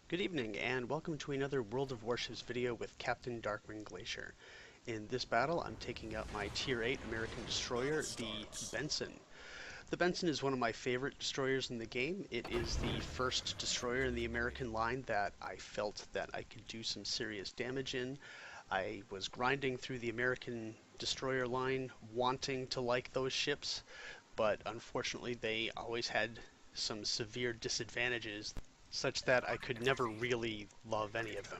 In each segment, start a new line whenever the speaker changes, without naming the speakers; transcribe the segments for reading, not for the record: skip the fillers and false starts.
Good evening, and welcome to another World of Warships video with Captain Darkwing Glacier. In this battle, I'm taking out my Tier VIII American Destroyer, the Benson. The Benson is one of my favorite destroyers in the game. It is the first destroyer in the American line that I felt that I could do some serious damage in. I was grinding through the American destroyer line, wanting to like those ships, but unfortunately they always had some severe disadvantages such that I could never really love any of them.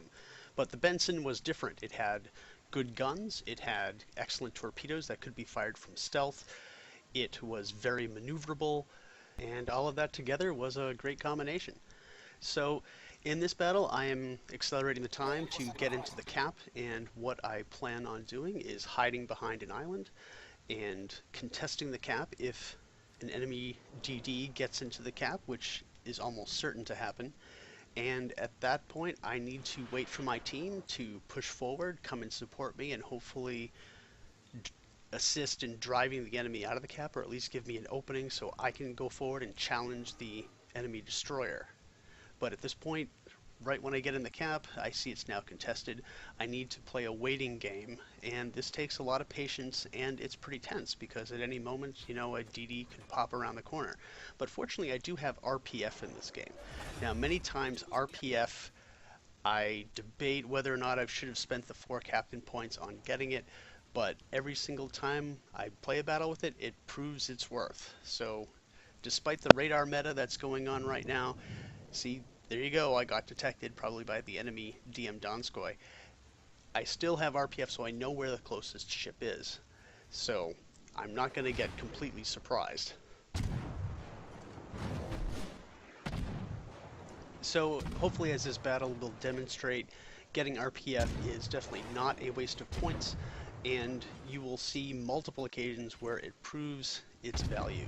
But the Benson was different. It had good guns, it had excellent torpedoes that could be fired from stealth, it was very maneuverable, and all of that together was a great combination. So in this battle I am accelerating the time to get into the cap, and what I plan on doing is hiding behind an island and contesting the cap if an enemy DD gets into the cap, which is almost certain to happen. And at that point I need to wait for my team to push forward, come and support me, and hopefully assist in driving the enemy out of the cap, or at least give me an opening so I can go forward and challenge the enemy destroyer. But at this point, right when I get in the cap, I see it's now contested. I need to play a waiting game, and this takes a lot of patience, and it's pretty tense because at any moment, a DD could pop around the corner. But fortunately, I do have RPF in this game. Now, many times RPF, I debate whether or not I should have spent the 4 captain points on getting it, but every single time I play a battle with it, it proves its worth. So, despite the radar meta that's going on right now, see, there you go, I got detected, probably by the enemy DM Donskoy. I still have RPF, so I know where the closest ship is. So, I'm not going to get completely surprised. So, hopefully as this battle will demonstrate, getting RPF is definitely not a waste of points, and you will see multiple occasions where it proves its value.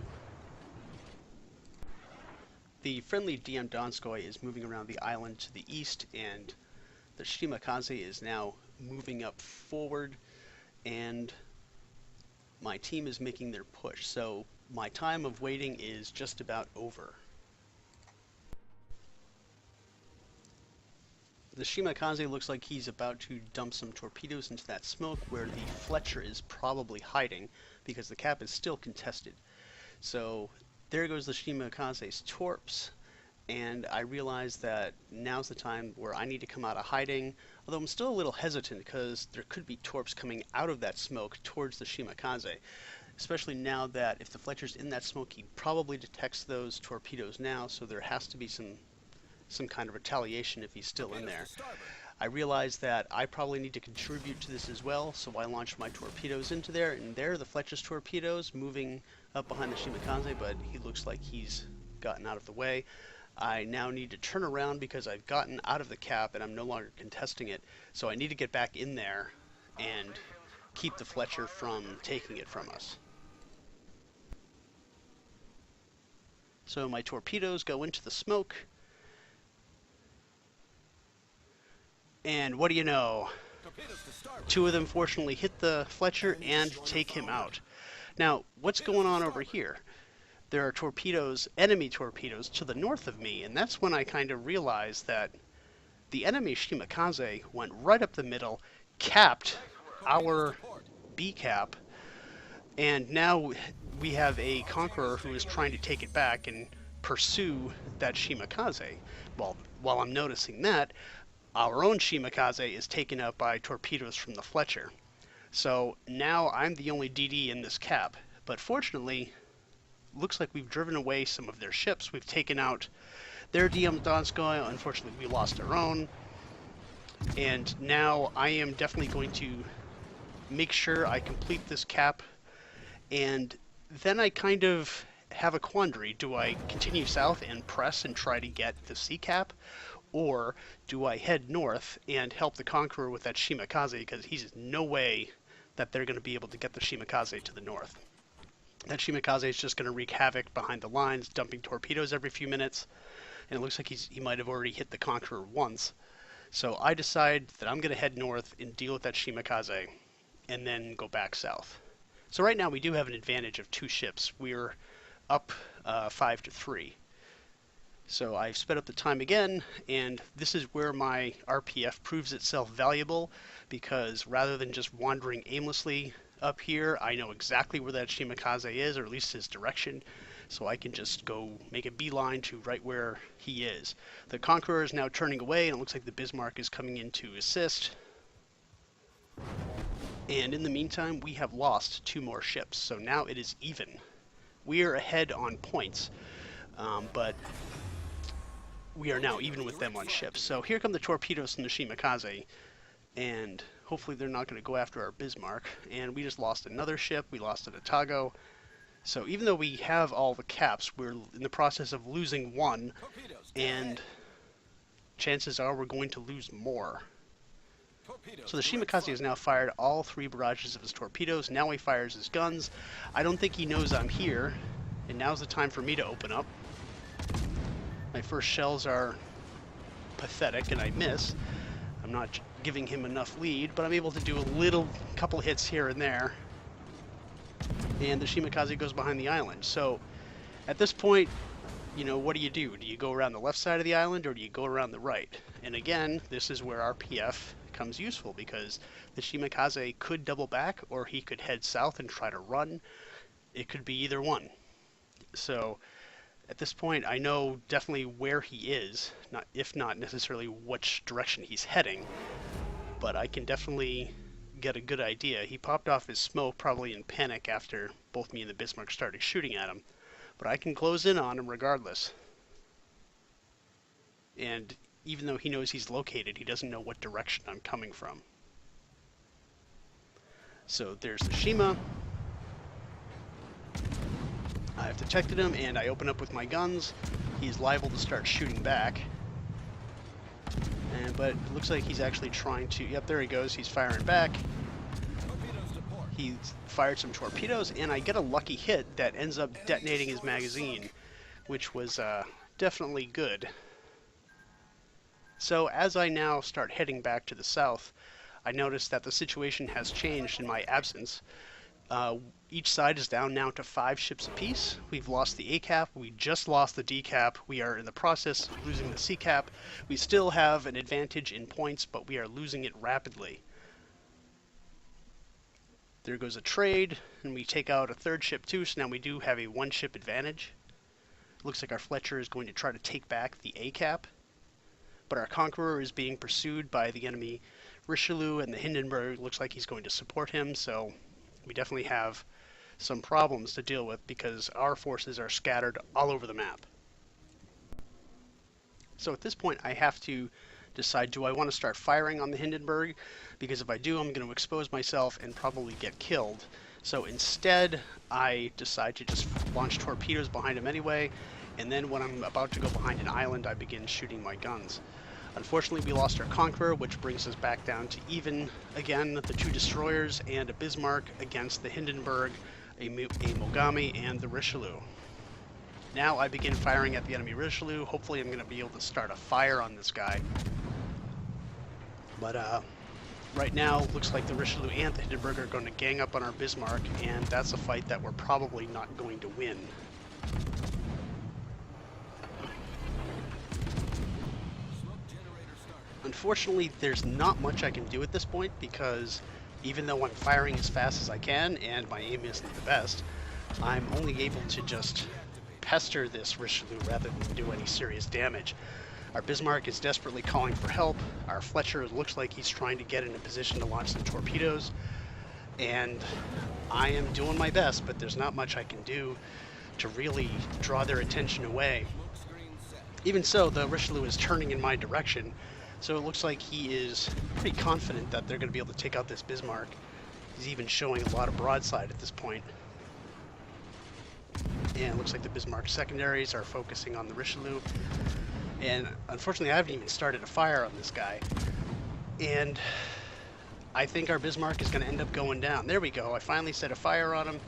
The friendly DM Donskoy is moving around the island to the east, and the Shimakaze is now moving up forward, and my team is making their push. So my time of waiting is just about over. The Shimakaze looks like he's about to dump some torpedoes into that smoke where the Fletcher is probably hiding because the cap is still contested. So there goes the Shimakaze's torps, and I realize that now's the time where I need to come out of hiding, although I'm still a little hesitant because there could be torps coming out of that smoke towards the Shimakaze, especially now that if the Fletcher's in that smoke, he probably detects those torpedoes now, so there has to be some kind of retaliation if he's still in there. I realize that I probably need to contribute to this as well, so I launch my torpedoes into there, and there are the Fletcher's torpedoes moving up behind the Shimakaze, but he looks like he's gotten out of the way. I now need to turn around because I've gotten out of the cap and I'm no longer contesting it, so I need to get back in there and keep the Fletcher from taking it from us. So my torpedoes go into the smoke, and what do you know? 2 of them fortunately hit the Fletcher and take him out. Now, what's going on over here? There are torpedoes, enemy torpedoes, to the north of me, and that's when I kind of realized that the enemy Shimakaze went right up the middle, capped our B-cap, and now we have a Conqueror who is trying to take it back and pursue that Shimakaze. Well, while I'm noticing that, our own Shimakaze is taken out by torpedoes from the Fletcher. So now I'm the only DD in this cap, but fortunately, looks like we've driven away some of their ships. We've taken out their DM Donskoy. Unfortunately, we lost our own. And now I am definitely going to make sure I complete this cap. And then I kind of have a quandary. Do I continue south and press and try to get the C cap? Or do I head north and help the Conqueror with that Shimakaze, because he's no way that they're going to be able to get the Shimakaze to the north. That Shimakaze is just going to wreak havoc behind the lines, dumping torpedoes every few minutes, and it looks like he might have already hit the Conqueror once. So I decide that I'm going to head north and deal with that Shimakaze, and then go back south. So right now we do have an advantage of 2 ships. We're up 5-3. So I've sped up the time again, and this is where my RPF proves itself valuable, because rather than just wandering aimlessly up here, I know exactly where that Shimakaze is, or at least his direction, so I can just go make a beeline to right where he is. The Conqueror is now turning away, and it looks like the Bismarck is coming in to assist. And in the meantime, we have lost 2 more ships, so now it is even. We are ahead on points, but we are now even with them on ships. So here come the torpedoes from the Shimakaze, and hopefully they're not going to go after our Bismarck. And we just lost another ship. We lost an Otago. So even though we have all the caps, we're in the process of losing 1, and chances are we're going to lose more. So the Shimakaze has now fired all 3 barrages of his torpedoes. Now he fires his guns. I don't think he knows I'm here, and now's the time for me to open up. My first shells are pathetic, and I miss. I'm not giving him enough lead, but I'm able to do a couple hits here and there. And the Shimakaze goes behind the island. So at this point, you know, what do you do? Do you go around the left side of the island, or do you go around the right? And again, this is where RPF comes useful, because the Shimakaze could double back, or he could head south and try to run. It could be either one. So at this point, I know definitely where he is, if not necessarily which direction he's heading, but I can definitely get a good idea. He popped off his smoke, probably in panic after both me and the Bismarck started shooting at him, but I can close in on him regardless. And even though he knows he's located, he doesn't know what direction I'm coming from. So there's the Shima. I've detected him, and I open up with my guns. He's liable to start shooting back. But it looks like he's actually trying to... Yep, there he goes. He's firing back. He fired some torpedoes, and I get a lucky hit that ends up detonating his magazine, which was definitely good. So as I now start heading back to the south, I notice that the situation has changed in my absence. Each side is down now to 5 ships apiece. We've lost the A cap, we just lost the D cap, we are in the process of losing the C cap. We still have an advantage in points, but we are losing it rapidly. There goes a trade, and we take out a 3rd ship too, so now we do have a 1-ship advantage. Looks like our Fletcher is going to try to take back the A cap, but our Conqueror is being pursued by the enemy Richelieu, and the Hindenburg looks like he's going to support him, so we definitely have some problems to deal with because our forces are scattered all over the map. So at this point I have to decide, do I want to start firing on the Hindenburg? Because if I do, I'm going to expose myself and probably get killed. So instead I decide to just launch torpedoes behind him anyway, and then when I'm about to go behind an island, I begin shooting my guns. Unfortunately, we lost our Conqueror, which brings us back down to even again, the 2 destroyers and a Bismarck against the Hindenburg, a Mogami, and the Richelieu. Now I begin firing at the enemy Richelieu. Hopefully I'm going to be able to start a fire on this guy. But right now, looks like the Richelieu and the Hindenburg are going to gang up on our Bismarck, and that's a fight that we're probably not going to win. Unfortunately, there's not much I can do at this point, because even though I'm firing as fast as I can, and my aim isn't the best, I'm only able to just pester this Richelieu rather than do any serious damage. Our Bismarck is desperately calling for help. Our Fletcher looks like he's trying to get in a position to launch some torpedoes, and I am doing my best, but there's not much I can do to really draw their attention away. Even so, the Richelieu is turning in my direction, so it looks like he is pretty confident that they're going to be able to take out this Bismarck. He's even showing a lot of broadside at this point. And it looks like the Bismarck secondaries are focusing on the Richelieu. And unfortunately, I haven't even started a fire on this guy. And I think our Bismarck is going to end up going down. There we go. I finally set a fire on him.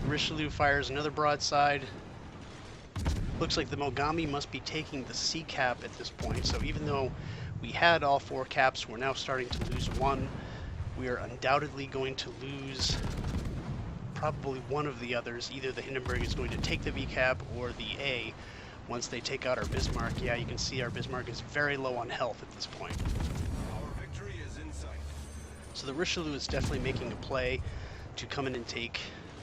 The Richelieu fires another broadside. Looks like the Mogami must be taking the C cap at this point. So even though we had all 4 caps, we're now starting to lose 1. We are undoubtedly going to lose probably one of the others. Either the Hindenburg is going to take the V cap or the A once they take out our Bismarck. Yeah, you can see our Bismarck is very low on health at this point.
Our victory is in sight.
So the Richelieu is definitely making a play to come in and take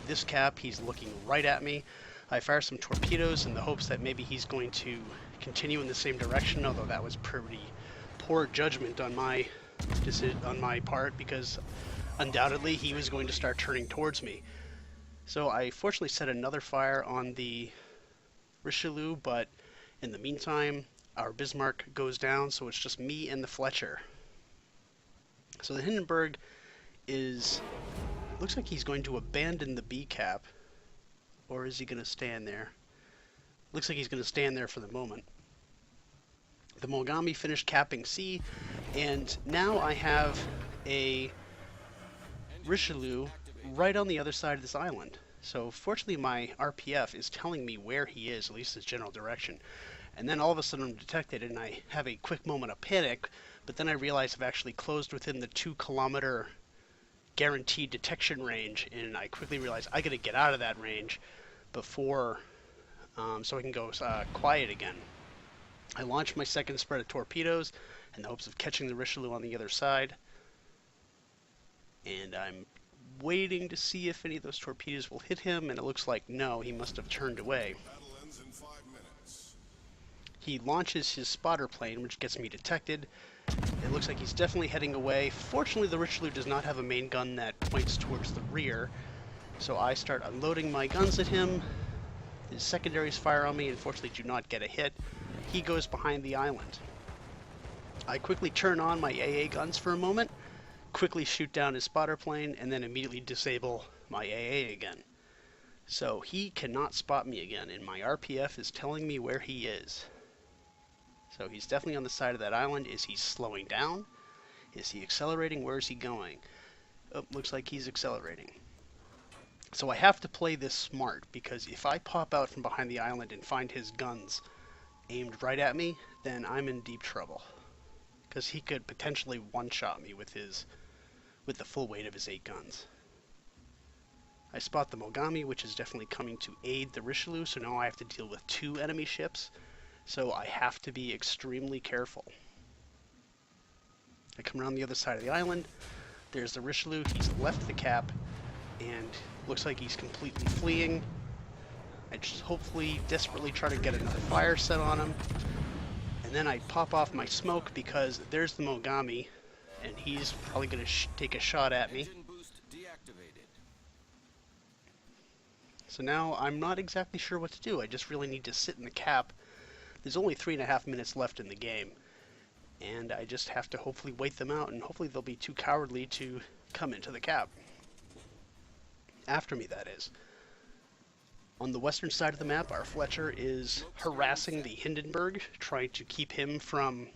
this cap. He's looking right at me. I fire some torpedoes in the hopes that maybe he's going to continue in the same direction, although that was pretty poor judgment on my part, because undoubtedly he was going to start turning towards me. So I fortunately set another fire on the Richelieu, but in the meantime our Bismarck goes down, so it's just me and the Fletcher. So the Hindenburg looks like he's going to abandon the B cap, or is he going to stand there? Looks like he's going to stand there for the moment. The Mogami finished capping C, and now I have a Richelieu right on the other side of this island. So fortunately my RPF is telling me where he is, at least his general direction. And then all of a sudden I'm detected and I have a quick moment of panic, but then I realize I've actually closed within the 2-kilometer guaranteed detection range, and I quickly realize I gotta get out of that range before, so I can go quiet again. I launch my second spread of torpedoes in the hopes of catching the Richelieu on the other side, and I'm waiting to see if any of those torpedoes will hit him, and it looks like no, he must have turned away.
Battle ends in 5 minutes.
He launches his spotter plane, which gets me detected. It looks like he's definitely heading away. Fortunately, the Richelieu does not have a main gun that points towards the rear, so I start unloading my guns at him. His secondaries fire on me and fortunately do not get a hit. He goes behind the island. I quickly turn on my AA guns for a moment, quickly shoot down his spotter plane, and then immediately disable my AA again. So he cannot spot me again, and my RPF is telling me where he is. So he's definitely on the side of that island. Is he slowing down? Is he accelerating? Where is he going? Oh, looks like he's accelerating. So I have to play this smart, because if I pop out from behind the island and find his guns aimed right at me, then I'm in deep trouble, because he could potentially one-shot me with the full weight of his 8 guns. I spot the Mogami, which is definitely coming to aid the Richelieu, so now I have to deal with 2 enemy ships, so I have to be extremely careful. I come around the other side of the island. There's the Richelieu. He's left the cap and looks like he's completely fleeing. I just hopefully desperately try to get another fire set on him, and then I pop off my smoke because there's the Mogami, and he's probably going to take a shot at me.
Engine boost deactivated.
So now I'm not exactly sure what to do. I just really need to sit in the cap. There's only 3.5 minutes left in the game, and I just have to hopefully wait them out, and hopefully they'll be too cowardly to come into the cap. After me, that is. On the western side of the map, our Fletcher is harassing the Hindenburg, trying to keep him from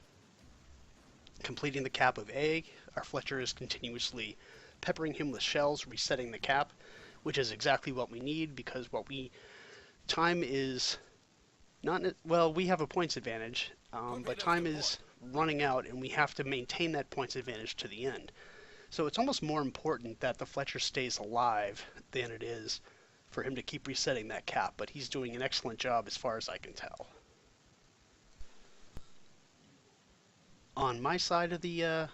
completing the cap of A. Our Fletcher is continuously peppering him with shells, resetting the cap, which is exactly what we need, because time is not, well, we have a points advantage, but time is running out, and we have to maintain that points advantage to the end. So it's almost more important that the Fletcher stays alive than it is for him to keep resetting that cap, but he's doing an excellent job as far as I can tell. On my side of the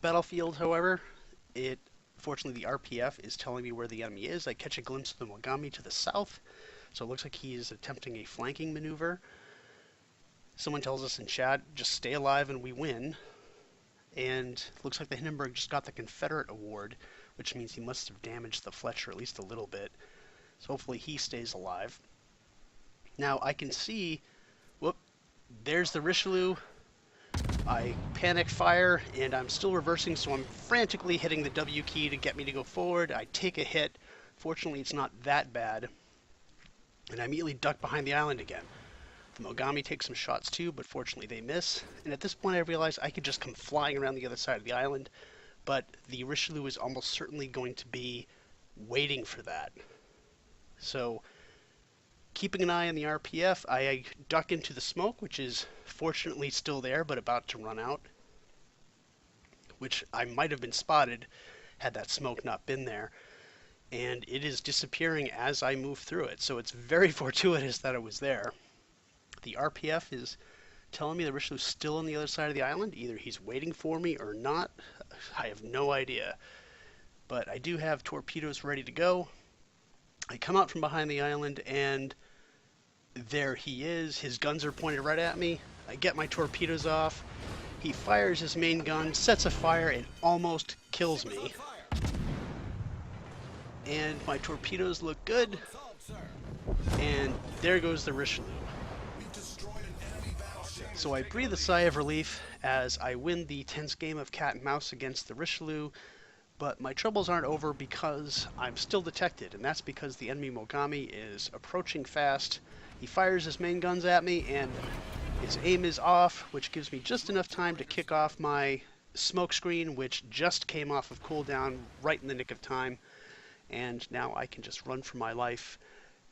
battlefield, however, fortunately the RPF is telling me where the enemy is. I catch a glimpse of the Mogami to the south, so it looks like he is attempting a flanking maneuver. Someone tells us in chat, just stay alive and we win. And looks like the Hindenburg just got the Confederate award, which means he must have damaged the Fletcher at least a little bit. So hopefully he stays alive. Now I can see, whoop, there's the Richelieu. I panic fire, and I'm still reversing, so I'm frantically hitting the W key to get me to go forward. I take a hit. Fortunately, it's not that bad. And I immediately duck behind the island again. The Mogami takes some shots too, but fortunately they miss. And at this point I realize I could just come flying around the other side of the island, but the Richelieu is almost certainly going to be waiting for that. So, keeping an eye on the RPF, I duck into the smoke, which is fortunately still there, but about to run out. Which I might have been spotted had that smoke not been there. And it is disappearing as I move through it, so it's very fortuitous that it was there. The RPF is telling me the Richelieu's still on the other side of the island. Either he's waiting for me or not. I have no idea. But I do have torpedoes ready to go. I come out from behind the island, and there he is. His guns are pointed right at me. I get my torpedoes off. He fires his main gun, sets a fire, and almost kills me. And my torpedoes look good. And there goes the Richelieu. So I breathe a sigh of relief as I win the tense game of cat and mouse against the Richelieu. But my troubles aren't over because I'm still detected, and that's because the enemy Mogami is approaching fast. He fires his main guns at me, and his aim is off, which gives me just enough time to kick off my smoke screen, which just came off of cooldown right in the nick of time. And now I can just run for my life,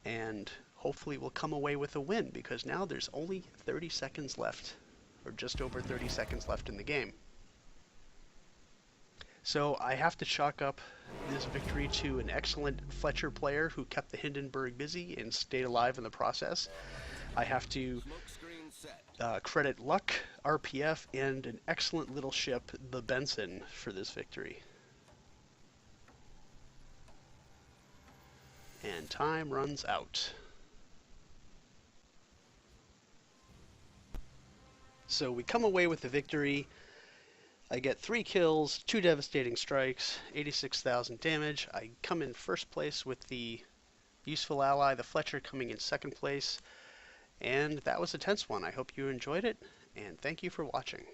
and hopefully we'll come away with a win, because now there's only 30 seconds left, or just over 30 seconds left in the game. So I have to chalk up this victory to an excellent Fletcher player who kept the Hindenburg busy and stayed alive in the process. I have to credit luck, RPF, and an excellent little ship, the Benson, for this victory. And time runs out. So we come away with the victory. I get 3 kills, 2 devastating strikes, 86,000 damage. I come in first place with the useful ally, the Fletcher, coming in second place. And that was a tense one. I hope you enjoyed it, and thank you for watching.